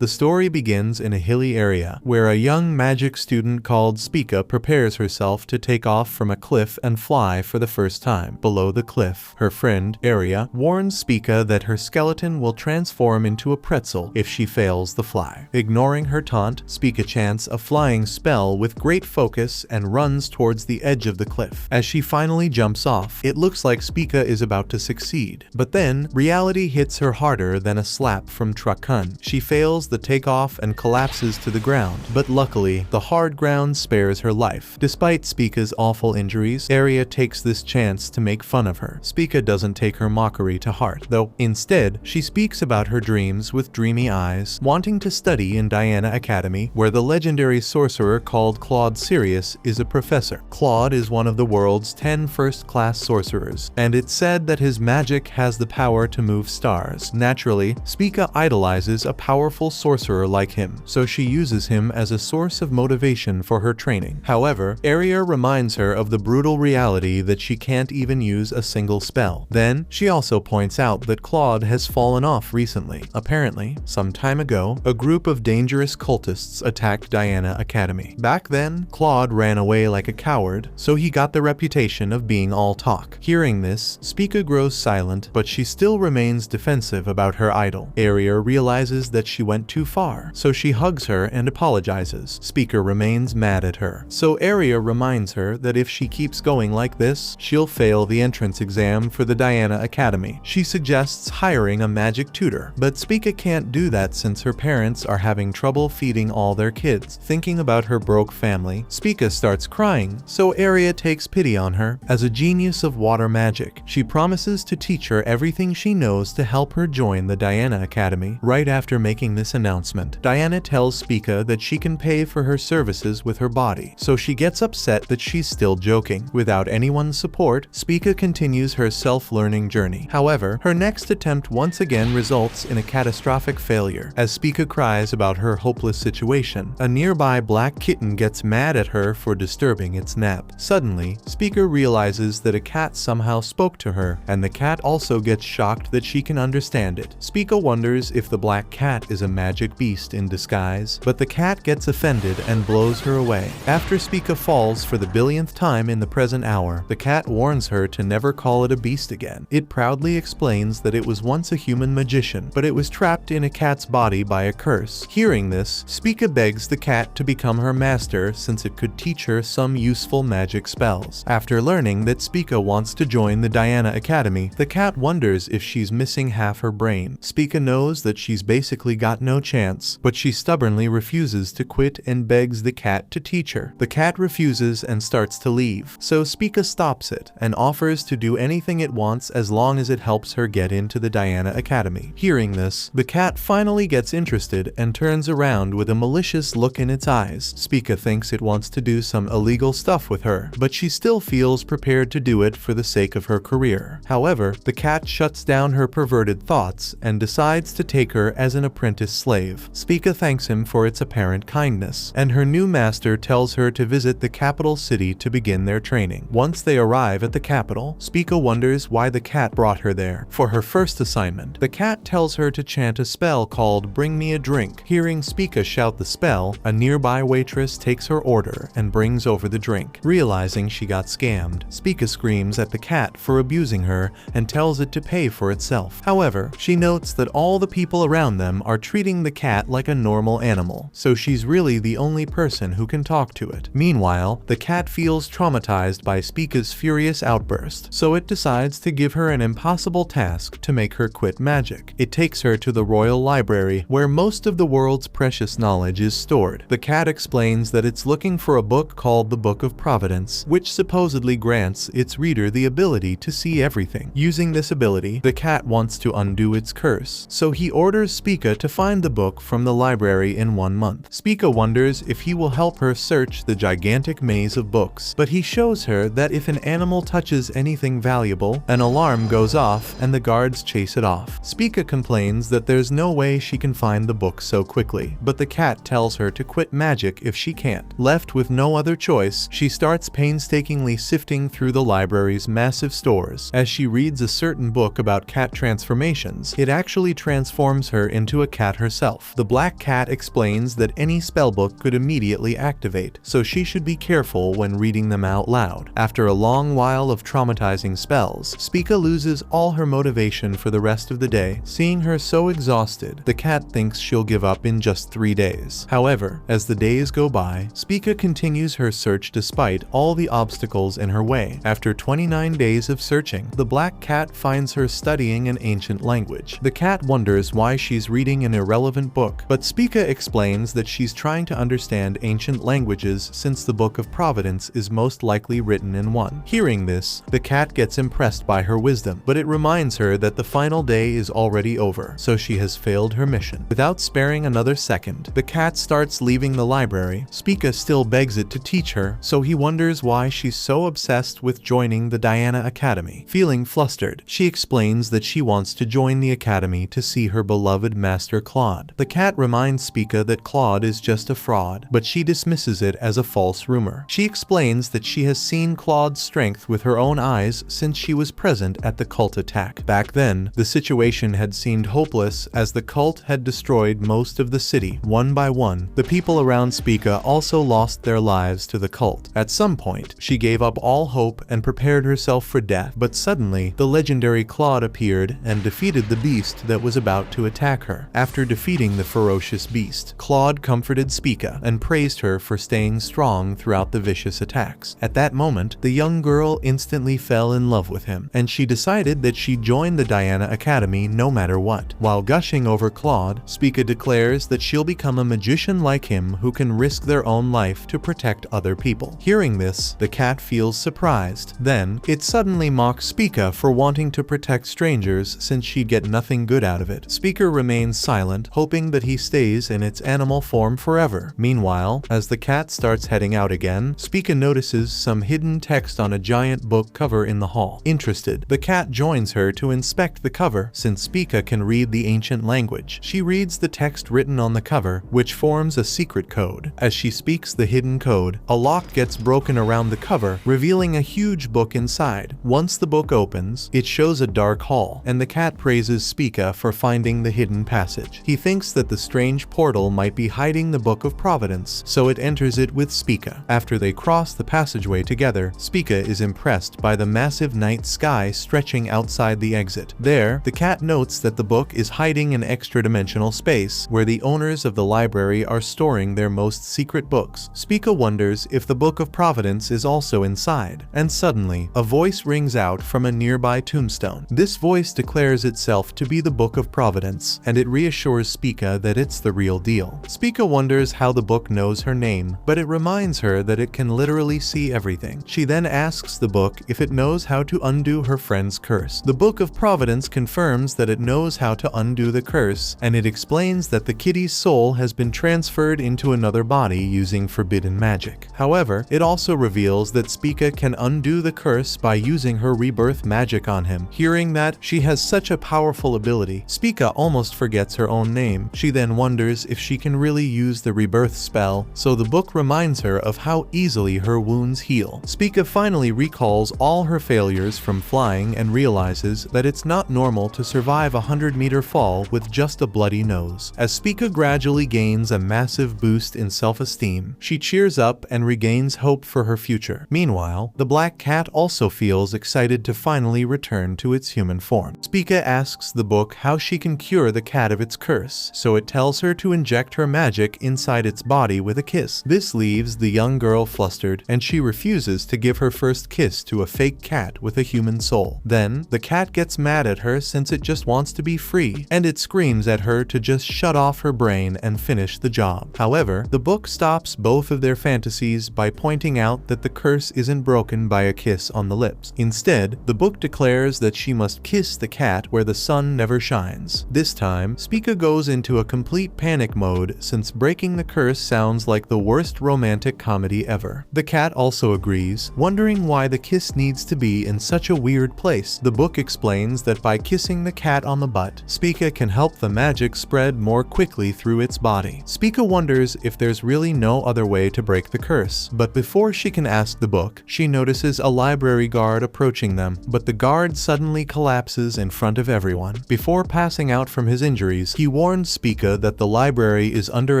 The story begins in a hilly area, where a young magic student called Spica prepares herself to take off from a cliff and fly for the first time. Below the cliff, her friend, Aria, warns Spica that her skeleton will transform into a pretzel if she fails the fly. Ignoring her taunt, Spica chants a flying spell with great focus and runs towards the edge of the cliff. As she finally jumps off, it looks like Spica is about to succeed. But then, reality hits her harder than a slap from Truck-kun. She fails the takeoff and collapses to the ground, but luckily, the hard ground spares her life. Despite Spica's awful injuries, Aria takes this chance to make fun of her. Spica doesn't take her mockery to heart, though instead, she speaks about her dreams with dreamy eyes, wanting to study in Diana Academy, where the legendary sorcerer called Claude Sirius is a professor. Claude is one of the world's 10 first-class sorcerers, and it's said that his magic has the power to move stars. Naturally, Spica idolizes a powerful sorcerer like him, so she uses him as a source of motivation for her training. However, Aria reminds her of the brutal reality that she can't even use a single spell. Then, she also points out that Claude has fallen off recently. Apparently, some time ago, a group of dangerous cultists attacked Diana Academy. Back then, Claude ran away like a coward, so he got the reputation of being all talk. Hearing this, Spica grows silent, but she still remains defensive about her idol. Aria realizes that she went too far, so she hugs her and apologizes. Spica remains mad at her, so Aria reminds her that if she keeps going like this, she'll fail the entrance exam for the Diana Academy. She suggests hiring a magic tutor, but Spica can't do that since her parents are having trouble feeding all their kids. Thinking about her broke family, Spica starts crying, so Aria takes pity on her. As a genius of water magic, she promises to teach her everything she knows to help her join the Diana Academy. Right after making this announcement, Diana tells Spica that she can pay for her services with her body, so she gets upset that she's still joking. Without anyone's support, Spica continues her self-learning journey. However, her next attempt once again results in a catastrophic failure. As Spica cries about her hopeless situation, a nearby black kitten gets mad at her for disturbing its nap. Suddenly, Spica realizes that a cat somehow spoke to her, and the cat also gets shocked that she can understand it. Spica wonders if the black cat is a magic beast in disguise, but the cat gets offended and blows her away. After Spica falls for the billionth time in the present hour, the cat warns her to never call it a beast again. It proudly explains that it was once a human magician, but it was trapped in a cat's body by a curse. Hearing this, Spica begs the cat to become her master since it could teach her some useful magic spells. After learning that Spica wants to join the Diana Academy, the cat wonders if she's missing half her brain. Spica knows that she's basically got no chance, but she stubbornly refuses to quit and begs the cat to teach her. The cat refuses and starts to leave, so Spica stops it and offers to do anything it wants as long as it helps her get into the Diana Academy. Hearing this, the cat finally gets interested and turns around with a malicious look in its eyes. Spica thinks it wants to do some illegal stuff with her, but she still feels prepared to do it for the sake of her career. However, the cat shuts down her perverted thoughts and decides to take her as an apprentice slave. Spica thanks him for its apparent kindness, and her new master tells her to visit the capital city to begin their training. Once they arrive at the capital, Spica wonders why the cat brought her there. For her first assignment, the cat tells her to chant a spell called "Bring me a drink." Hearing Spica shout the spell, a nearby waitress takes her order and brings over the drink. Realizing she got scammed, Spica screams at the cat for abusing her and tells it to pay for itself. However, she notes that all the people around them are treating the cat like a normal animal, so she's really the only person who can talk to it. Meanwhile, the cat feels traumatized by Spica's furious outburst, so it decides to give her an impossible task to make her quit magic. It takes her to the royal library, where most of the world's precious knowledge is stored. The cat explains that it's looking for a book called the Book of Providence, which supposedly grants its reader the ability to see everything. Using this ability, the cat wants to undo its curse, so he orders Spica to find the book from the library in 1 month. Spica wonders if he will help her search the gigantic maze of books, but he shows her that if an animal touches anything valuable, an alarm goes off and the guards chase it off. Spica complains that there's no way she can find the book so quickly, but the cat tells her to quit magic if she can't. Left with no other choice, she starts painstakingly sifting through the library's massive stores. As she reads a certain book about cat transformations, it actually transforms her into a cat herself. herself. The black cat explains that any spellbook could immediately activate, so she should be careful when reading them out loud. After a long while of traumatizing spells, Spica loses all her motivation for the rest of the day. Seeing her so exhausted, the cat thinks she'll give up in just 3 days. However, as the days go by, Spica continues her search despite all the obstacles in her way. After 29 days of searching, the black cat finds her studying an ancient language. The cat wonders why she's reading an irrelevant book, but Spica explains that she's trying to understand ancient languages since the Book of Providence is most likely written in one. Hearing this, the cat gets impressed by her wisdom, but it reminds her that the final day is already over, so she has failed her mission. Without sparing another second, the cat starts leaving the library. Spica still begs it to teach her, so he wonders why she's so obsessed with joining the Diana Academy. Feeling flustered, she explains that she wants to join the academy to see her beloved master Claude. The cat reminds Spica that Claude is just a fraud, but she dismisses it as a false rumor. She explains that she has seen Claude's strength with her own eyes since she was present at the cult attack. Back then, the situation had seemed hopeless as the cult had destroyed most of the city. One by one, the people around Spica also lost their lives to the cult. At some point, she gave up all hope and prepared herself for death, but suddenly, the legendary Claude appeared and defeated the beast that was about to attack her. After defeating the ferocious beast, Claude comforted Spica and praised her for staying strong throughout the vicious attacks. At that moment, the young girl instantly fell in love with him, and she decided that she'd join the Diana Academy no matter what. While gushing over Claude, Spica declares that she'll become a magician like him who can risk their own life to protect other people. Hearing this, the cat feels surprised. Then, it suddenly mocks Spica for wanting to protect strangers since she'd get nothing good out of it. Spica remains silent, hoping that he stays in its animal form forever. Meanwhile, as the cat starts heading out again, Spica notices some hidden text on a giant book cover in the hall. Interested, the cat joins her to inspect the cover since Spica can read the ancient language. She reads the text written on the cover, which forms a secret code. As she speaks the hidden code, a lock gets broken around the cover, revealing a huge book inside. Once the book opens, it shows a dark hall, and the cat praises Spica for finding the hidden passage. He thinks that the strange portal might be hiding the Book of Providence, so it enters it with Spica. After they cross the passageway together, Spica is impressed by the massive night sky stretching outside the exit. There, the cat notes that the book is hiding in extra-dimensional space, where the owners of the library are storing their most secret books. Spica wonders if the Book of Providence is also inside, and suddenly, a voice rings out from a nearby tombstone. This voice declares itself to be the Book of Providence, and it reassures Spica that it's the real deal. Spica wonders how the book knows her name, but it reminds her that it can literally see everything. She then asks the book if it knows how to undo her friend's curse. The Book of Providence confirms that it knows how to undo the curse, and it explains that the kitty's soul has been transferred into another body using forbidden magic. However, it also reveals that Spica can undo the curse by using her rebirth magic on him. Hearing that she has such a powerful ability, Spica almost forgets her own name. She then wonders if she can really use the rebirth spell, so the book reminds her of how easily her wounds heal. Spica finally recalls all her failures from flying and realizes that it's not normal to survive a 100-meter fall with just a bloody nose. As Spica gradually gains a massive boost in self-esteem, she cheers up and regains hope for her future. Meanwhile, the black cat also feels excited to finally return to its human form. Spica asks the book how she can cure the cat of its curse, so it tells her to inject her magic inside its body with a kiss. This leaves the young girl flustered, and she refuses to give her first kiss to a fake cat with a human soul. Then, the cat gets mad at her since it just wants to be free, and it screams at her to just shut off her brain and finish the job. However, the book stops both of their fantasies by pointing out that the curse isn't broken by a kiss on the lips. Instead, the book declares that she must kiss the cat where the sun never shines. This time, Spica goes into a complete panic mode since breaking the curse sounds like the worst romantic comedy ever. The cat also agrees, wondering why the kiss needs to be in such a weird place. The book explains that by kissing the cat on the butt, Spica can help the magic spread more quickly through its body. Spica wonders if there's really no other way to break the curse, but before she can ask the book, she notices a library guard approaching them, but the guard suddenly collapses in front of everyone. Before passing out from his injuries, he warns Spica that the library is under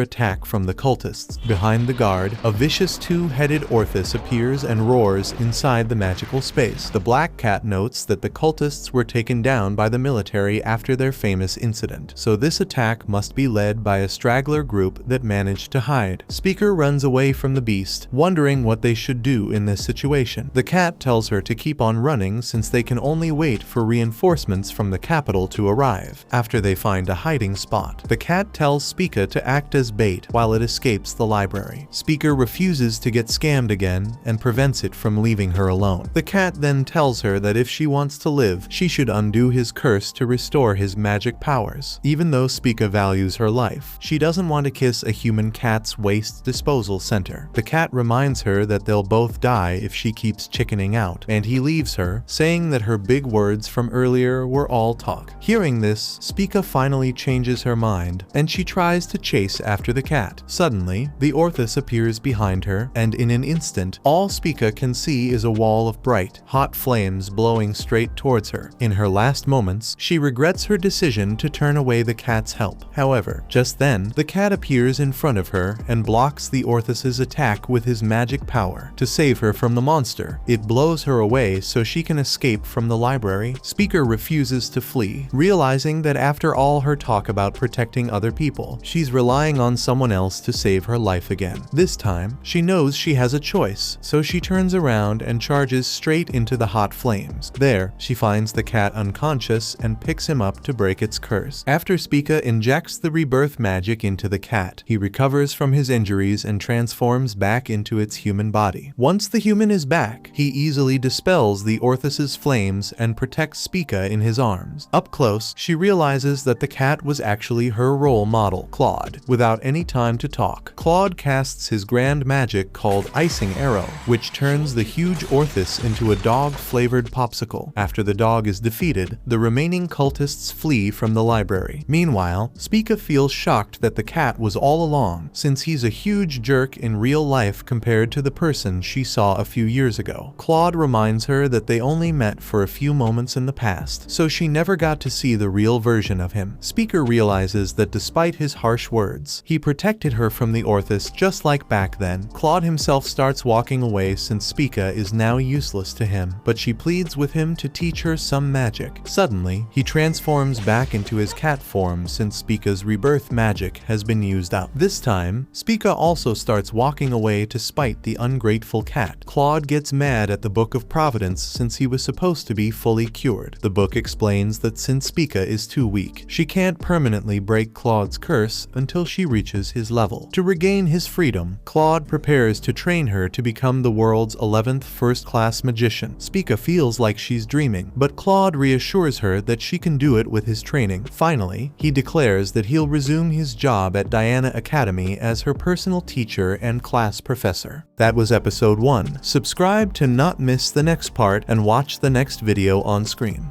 attack from the cultists. Behind the guard, a vicious two-headed Orthus appears and roars inside the magical space. The Black Cat notes that the cultists were taken down by the military after their famous incident, so this attack must be led by a straggler group that managed to hide. Spica runs away from the beast, wondering what they should do in this situation. The cat tells her to keep on running since they can only wait for reinforcements from the capital to arrive. After they find a hiding spot, the cat tells Spica to act as bait while it escapes the library. Spica refuses to get scammed again and prevents it from leaving her alone. The cat then tells her that if she wants to live, she should undo his curse to restore his magic powers. Even though Spica values her life, she doesn't want to kiss a human cat's waste disposal center. The cat reminds her that they'll both die if she keeps chickening out, and he leaves her, saying that her big words from earlier were all talk. Hearing this, Spica finally changes her mind, and she tries to chase after the cat. Suddenly, the Orthus appears behind her, and in an instant, all Spica can see is a wall of bright, hot flames blowing straight towards her. In her last moments, she regrets her decision to turn away the cat's help. However, just then, the cat appears in front of her and blocks the Orthus's attack with his magic power. To save her from the monster, it blows her away so she can escape from the library. Spica refuses to flee, realizing that after all her talk about protecting other people, she's relying on someone else to save her life again. This time, she knows she has a choice, so she turns around and charges straight into the hot flames. There, she finds the cat unconscious and picks him up to break its curse. After Spica injects the rebirth magic into the cat, he recovers from his injuries and transforms back into its human body. Once the human is back, he easily dispels the Orthus's flames and protects Spica in his arms. Up close, she realizes that the cat was actually her role model, Claude. Without any time to talk, Claude casts his grand magic called Icing Arrow, which turns the huge Orthus into a dog-flavored popsicle. After the dog is defeated, the remaining cultists flee from the library. Meanwhile, Spica feels shocked that the cat was all along, since he's a huge jerk in real life compared to the person she saw a few years ago. Claude reminds her that they only met for a few moments in the past, so she never got to see the real version of him. Spica realizes that despite his harsh words, he protected her from the Orthus just like back then. Claude himself starts walking away since Spica is now useless to him, but she pleads with him to teach her some magic. Suddenly, he transforms back into his cat form since Spica's rebirth magic has been used up. This time, Spica also starts walking away to spite the ungrateful cat. Claude gets mad at the Book of Providence since he was supposed to be fully cured. The book explains that since Spica is too weak, she can't permanently break Claude's curse until she reaches his level. To regain his freedom, Claude prepares to train her to become the world's 11th first-class magician. Spica feels like she's dreaming, but Claude reassures her that she can do it with his training. Finally, he declares that he'll resume his job at Diana Academy as her personal teacher and class professor. That was episode 1. Subscribe to not miss the next part and watch the next video on screen.